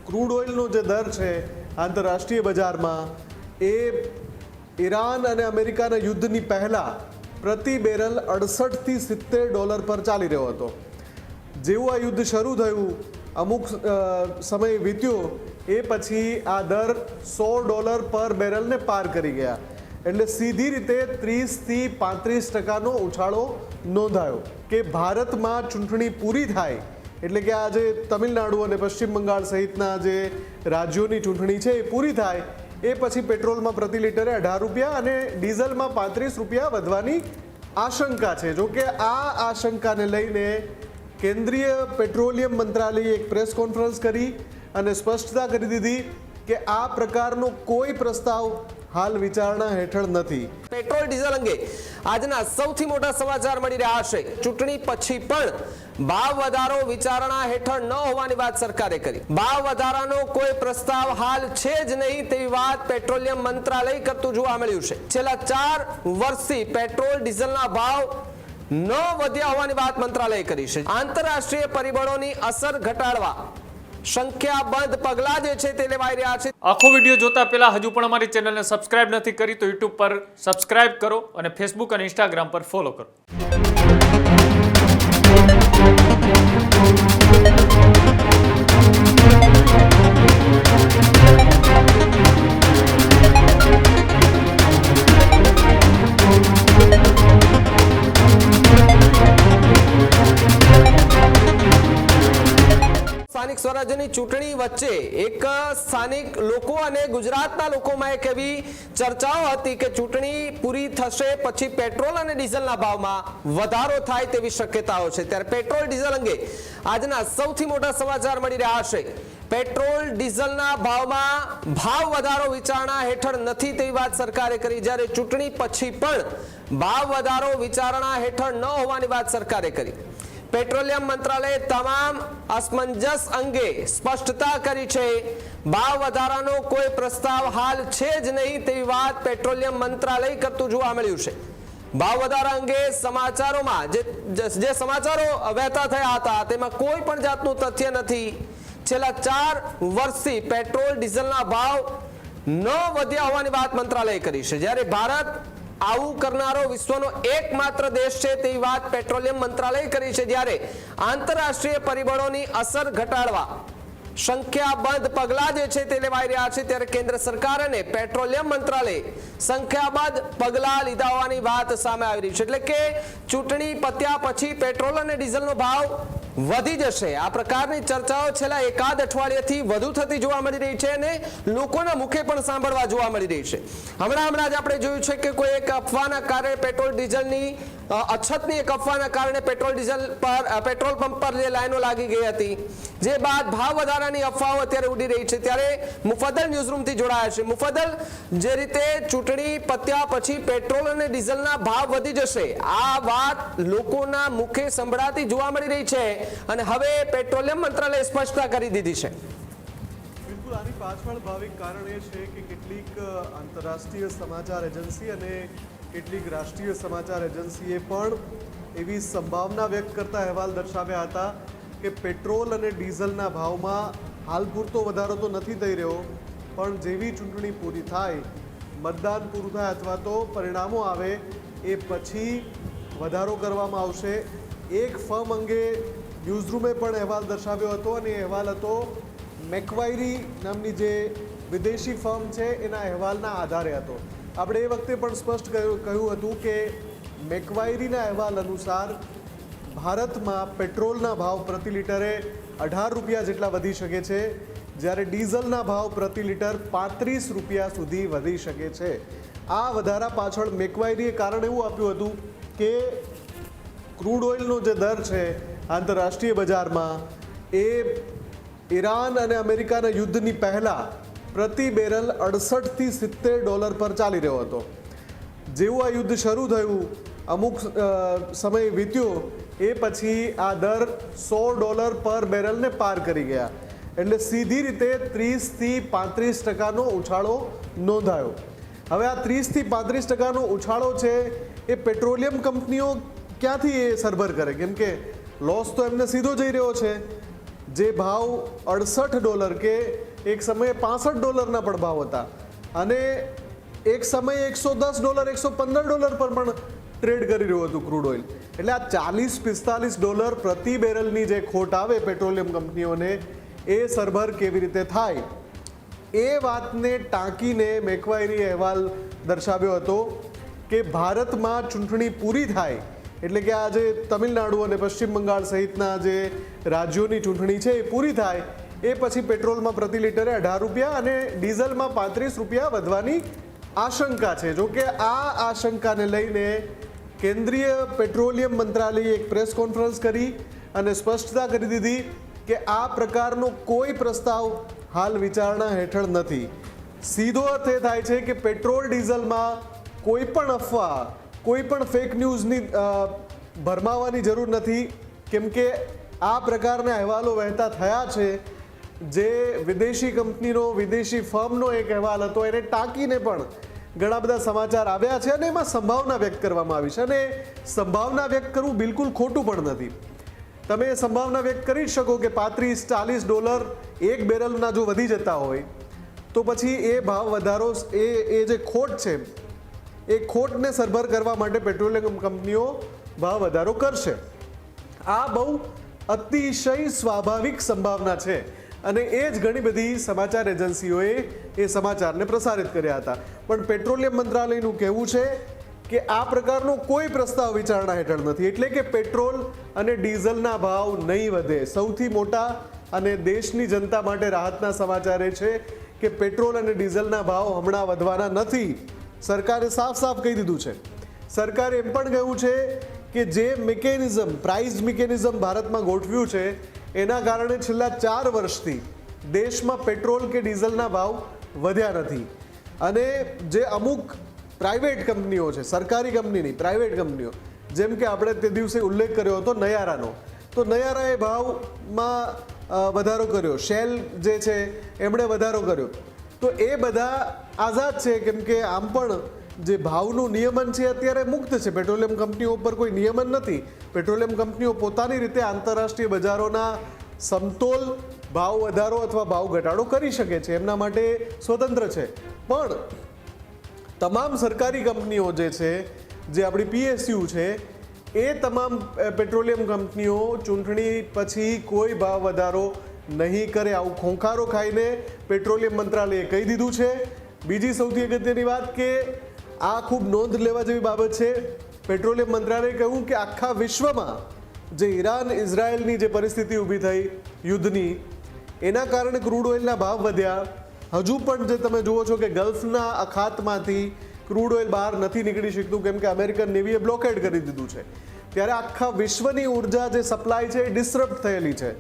Crude ઓઇલનો જે દર છે આંતરરાષ્ટ્રીય બજારમાં એ ઈરાન અને અમેરિકાના યુદ્ધની પહેલાં પ્રતિ બેરલ $68 થી $70 પર ચાલી રહ્યો હતો। જેવું આ યુદ્ધ શરૂ થયું, અમુક સમય વીત્યો, એ પછી આ દર $100 પર બેરલને પાર કરી ગયા, એટલે સીધી રીતે 30 થી 35% ઉછાળો નોંધાયો કે ભારતમાં ચૂંટણી પૂરી થાય એટલે કે આજે તમિલનાડુ અને પશ્ચિમ બંગાળ સહિતના જે રાજ્યોની ચૂંટણી છે એ પૂરી થાય એ પછી પેટ્રોલમાં પ્રતિ લિટરે ₹18 અને ડીઝલમાં ₹35 વધવાની આશંકા છે। જો કે આ આશંકાને લઈને કેન્દ્રીય પેટ્રોલિયમ મંત્રાલયે એક પ્રેસ કોન્ફરન્સ કરી અને સ્પષ્ટતા કરી દીધી કે આ પ્રકારનો કોઈ પ્રસ્તાવ હાલ વિચારણા હેઠળ નથી। પેટ્રોલ ડીઝલ અંગે આજના સૌથી મોટા સમાચાર મળી રહ્યા છે। ચૂંટણી પછી પણ ભાવ વધારો વિચારણા હેઠળ ન હોવાની વાત સરકારે કરી। ભાવ વધારાનો કોઈ પ્રસ્તાવ હાલ છે જ નહીં તેવી વાત પેટ્રોલિયમ મંત્રાલય કરતું જોવા મળ્યું છે। છેલ્લા 4 વર્ષથી પેટ્રોલ ડીઝલના ભાવ ન વધ્યા હોવાની વાત મંત્રાલયે કરી છે। આંતરરાષ્ટ્રીય પરિબળોની અસર ઘટાડવા સંખ્યાબંધ પગલાં જે છે તે લેવાઈ રહ્યા છે। આખો વિડીયો જોતા પહેલા હજુ પણ અમારી ચેનલને સબસ્ક્રાઇબ નથી કરી તો YouTube પર સબસ્ક્રાઇબ કરો અને Facebook અને Instagram પર ફોલો કરો। સ્થાનિક સ્વરાજ્યની ચૂંટણી વચ્ચે એક સ્થાનિક લોકો અને ગુજરાતના લોકોમાં એક એવી ચર્ચાઓ હતી કે ચૂંટણી પૂરી થશે પછી પેટ્રોલ અને ડીઝલના ભાવમાં વધારો થાય તેવી શક્યતાઓ છે। ત્યારે પેટ્રોલ ડીઝલ અંગે આજના સૌથી મોટા સમાચાર મળી રહ્યા છે। પેટ્રોલ ડીઝલના ભાવમાં ભાવ વધારો વિચારણા હેઠળ નથી તેવી વાત સરકારે કરી, જ્યારે ચૂંટણી પછી પણ ભાવ વધારો વિચારણા હેઠળ ન હોવાની વાત સરકારે કરી। પેટ્રોલિયમ મંત્રાલયે તમામ અસમંજસ અંગે સ્પષ્ટતા કરી છે। ભાવ વધારાનો કોઈ પ્રસ્તાવ હાલ છે જ નહીં તેવી વાત પેટ્રોલિયમ મંત્રાલય કરતું જોવા મળ્યું છે। ભાવ વધારા અંગે સમાચારોમાં જે સમાચારો વહેતા થયા હતા તેમાં કોઈ પણ જાતનું તથ્ય નથી। છેલ્લા 4 વર્ષથી પેટ્રોલ ડીઝલના ભાવ ન વધ્યા હોવાની વાત મંત્રાલયે કરી છે, જ્યારે ભારત આવું કરનારો વિશ્વનો એકમાત્ર દેશ છે તેવી વાત પેટ્રોલિયમ મંત્રાલયે કરી છે। જ્યારે આંતરરાષ્ટ્રીય પરિબળોની અસર ઘટાડવા સંખ્યાબંધ પગલાં જે છે તે લેવાઈ રહ્યા છે, ત્યારે કેન્દ્ર સરકાર અને પેટ્રોલિયમ મંત્રાલયે સંખ્યાબંધ પગલાં લીધા હોવાની વાત સામે આવી રહી છે। એટલે કે ચૂંટણી પત્યા પછી પેટ્રોલ અને ડીઝલનો ભાવ વધી જશે આ પ્રકારની ચર્ચાઓ છેલ્લા એકાદ અઠવાડિયાથી વધુ થતી જોવા મળી રહી છે અને લોકોના મુખે પણ સાંભળવા જોવા મળી રહી છે। હમણાં જ આપણે જોયું છે કે કોઈ એક અફવાના કારણે પેટ્રોલ ડીઝલની અછતની એક અફવાના કારણે પેટ્રોલ પંપ પર જે લાઈનો લાગી ગઈ હતી, જે બાદ ભાવ વધારાની અફવાઓ અત્યારે ઉડી રહી છે। ત્યારે મુફદ્દલ ન્યૂઝરૂમથી જોડાયા છે। મુફદ્દલ, જે રીતે ચૂંટણી પત્યા પછી પેટ્રોલ અને ડીઝલના ભાવ વધી જશે આ વાત લોકોના મુખે સંભળાતી જોવા મળી રહી છે અને હવે પેટ્રોલિયમ મંત્રાલયે સ્પષ્ટતા કરી દીધી છે। બિલકુલ, આની પાછળ ભાવિક કારણ એ છે કે કેટલીક આંતરરાષ્ટ્રીય સમાચાર એજન્સી અને કેટલીક રાષ્ટ્રીય સમાચાર એજન્સીએ પણ એવી સંભાવના વ્યક્ત કરતા અહેવાલ દર્શાવ્યા હતા કે પેટ્રોલ અને ડીઝલના ભાવમાં હાલ પૂરતો વધારો તો નથી થઈ રહ્યો, પણ જેવી ચૂંટણી પૂરી થાય, મતદાન પૂરું થાય અથવા તો પરિણામો આવે એ પછી વધારો કરવામાં આવશે। એક ફર્મ અંગે ન્યૂઝરૂમે પણ અહેવાલ દર્શાવ્યો હતો અને એ અહેવાલ હતો મેકવાયરી નામની જે વિદેશી ફર્મ છે એના અહેવાલના આધારે હતો। આપણે એ વખતે પણ સ્પષ્ટ કહ્યું હતું કે મેકવાયરીના અહેવાલ અનુસાર ભારતમાં પેટ્રોલના ભાવ પ્રતિ લિટરે ₹18 જેટલા વધી શકે છે, જ્યારે ડીઝલના ભાવ પ્રતિ લિટર ₹35 સુધી વધી શકે છે। આ વધારા પાછળ મેકવાયરીએ કારણ એવું આપ્યું હતું કે ક્રૂડ ઓઇલનો જે દર છે આંતરરાષ્ટ્રીય બજારમાં એ ઈરાન અને અમેરિકાના યુદ્ધની પહેલાં પ્રતિ બેરલ $68 થી $70 પર ચાલી રહ્યો હતો। જેવું આ યુદ્ધ શરૂ થયું, અમુક સમય વીત્યો, એ પછી આ દર $100 પર બેરલને પાર કરી ગયા, એટલે સીધી રીતે 30 થી 35% ઉછાળો નોંધાયો। હવે આ 30 થી 35% ઉછાળો છે એ પેટ્રોલિયમ કંપનીઓ ક્યાંથી એ સરભર કરે, કેમ કે લોસ તો એમને સીધો જઈ રહ્યો છે। જે ભાવ $68 કે એક સમયે $65 પણ ભાવ હતા અને એક સમયે $110 $115 પર પણ ટ્રેડ કરી રહ્યું હતું ક્રૂડ ઓઇલ. એટલે આ $40-45 પ્રતિ બેરલની જે ખોટ આવે પેટ્રોલિયમ કંપનીઓને એ સરભર કેવી રીતે થાય એ વાતને ટાંકીને મેકવાયરી અહેવાલ દર્શાવ્યો હતો કે ભારતમાં ચૂંટણી પૂરી થાય એટલે કે આ જે તમિલનાડુ અને પશ્ચિમ બંગાળ સહિતના જે રાજ્યોની ચૂંટણી છે એ પૂરી થાય એ પછી પેટ્રોલમાં પ્રતિ લિટરે ₹18 અને ડીઝલમાં ₹35 વધવાની આશંકા છે. જો કે આ આશંકાને લઈને કેન્દ્રીય પેટ્રોલિયમ મંત્રાલયે એક પ્રેસ કોન્ફરન્સ કરી અને સ્પષ્ટતા કરી દીધી કે આ પ્રકારનો કોઈ પ્રસ્તાવ હાલ વિચારણા હેઠળ નથી. સીધો અર્થ એ થાય છે કે પેટ્રોલ ડીઝલમાં કોઈ પણ અફવા કોઈ પણ ફેક ન્યૂઝની ભરમાવાની જરૂર નથી કેમ કે આ પ્રકારના અહેવાલો વહેતા થયા છે. જે વિદેશી કંપનીનો વિદેશી ફર્મનો એક અહેવાલ હતો એને ટાંકીને પણ ઘણા બધા સમાચાર આવ્યા છે અને એમાં સંભાવના વ્યક્ત કરવામાં આવી છે અને સંભાવના વ્યક્ત કરવું બિલકુલ ખોટું પણ નથી. તમે સંભાવના વ્યક્ત કરી શકો કે $35-40 એક બેરલના જો વધી જતા હોય તો પછી એ ભાવ વધારો એ જે ખોટ છે એ ખોટને સરભર કરવા માટે પેટ્રોલિયમ કંપનીઓ ભાવ વધારો કરશે. આ બહુ અતિશય સ્વાભાવિક સંભાવના છે અને એ જ ઘણી બધી સમાચાર એજન્સીઓએ એ સમાચારને પ્રસારિત કર્યા હતા. પણ પેટ્રોલિયમ મંત્રાલયનું કહેવું છે કે આ પ્રકારનો કોઈ પ્રસ્તાવ વિચારણા હેઠળ નથી એટલે કે પેટ્રોલ અને ડીઝલના ભાવ નહીં વધે. સૌથી મોટા અને દેશની જનતા માટે રાહતના સમાચાર એ છે કે પેટ્રોલ અને ડીઝલના ભાવ હમણાં વધવાના નથી. સરકારે સાફ સાફ કહી દીધું છે. સરકારે એમ પણ કહ્યું છે કે જે મિકેનિઝમ પ્રાઇસ મિકેનિઝમ ભારતમાં ગોઠવ્યું છે એના કારણે છેલ્લા 4 વર્ષથી દેશમાં પેટ્રોલ કે ડીઝલના ભાવ વધ્યા નથી. અને જે અમુક પ્રાઇવેટ કંપનીઓ છે, સરકારી કંપનીની પ્રાઇવેટ કંપનીઓ, જેમ કે આપણે તે દિવસે ઉલ્લેખ કર્યો હતો નયારાનો, તો નયારાએ ભાવમાં વધારો કર્યો, શેલ જે છે એમણે વધારો કર્યો. તો એ બધા આઝાદ છે કેમ કે આમ પણ જે ભાવનું નિયમન છે અત્યારે મુક્ત છે. પેટ્રોલિયમ કંપનીઓ ઉપર કોઈ નિયમન નથી. પેટ્રોલિયમ કંપનીઓ પોતાની રીતે આંતરરાષ્ટ્રીય બજારોના સમતોલ ભાવ વધારો અથવા ભાવ ઘટાડો કરી શકે છે, એમના માટે સ્વતંત્ર છે. પણ તમામ સરકારી કંપનીઓ જે છે, જે આપણી PSU છે, એ તમામ પેટ્રોલિયમ કંપનીઓ ચૂંટણી પછી કોઈ ભાવ વધારો નહીં કરે આવું ખોંખારો ખાઈને પેટ્રોલિયમ મંત્રાલયે કહી દીધું છે. બીજી સૌથી અગત્યની વાત કે આ ખૂબ નોંધ લેવા જેવી બાબત છે. પેટ્રોલિયમ મંત્રાલયે કહ્યું કે આખા વિશ્વમાં જે ઈરાન ઇઝરાયલની જે પરિસ્થિતિ ઊભી થઈ યુદ્ધની, એના કારણે ક્રૂડ ઓઇલના ભાવ વધ્યા. હજુ પણ જે તમે જુઓ છો કે ગલ્ફના અખાતમાંથી ક્રૂડ ઓઇલ બહાર નથી નીકળી શકતું કેમ કે અમેરિકન નેવીએ બ્લોકેડ કરી દીધું છે. ત્યારે આખા વિશ્વની ઉર્જા જે સપ્લાય છે એ ડિસ્ટર્બ થયેલી છે.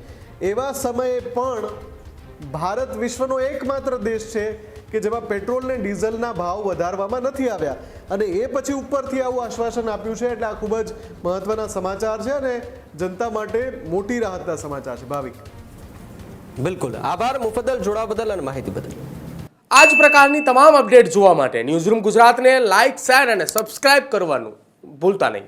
એવા સમયે પણ ભારત વિશ્વનો એકમાત્ર દેશ છે કે જેમાં પેટ્રોલ ને ડીઝલના ભાવ વધારવામાં નથી આવ્યા અને એ પછી ઉપરથી આવું આશ્વાસન આપ્યું છે. એટલે આ ખૂબ જ મહત્વના સમાચાર છે અને જનતા માટે મોટી રાહતના સમાચાર છે. ભાવિક, બિલકુલ આભાર મુફદ્દલ, જોડાવા બદલ અને માહિતી બદલ. આ જ પ્રકારની તમામ અપડેટ જોવા માટે ન્યૂઝરૂમ ગુજરાતને લાઇક, શેર અને સબસ્ક્રાઇબ કરવાનું ભૂલતા નહીં.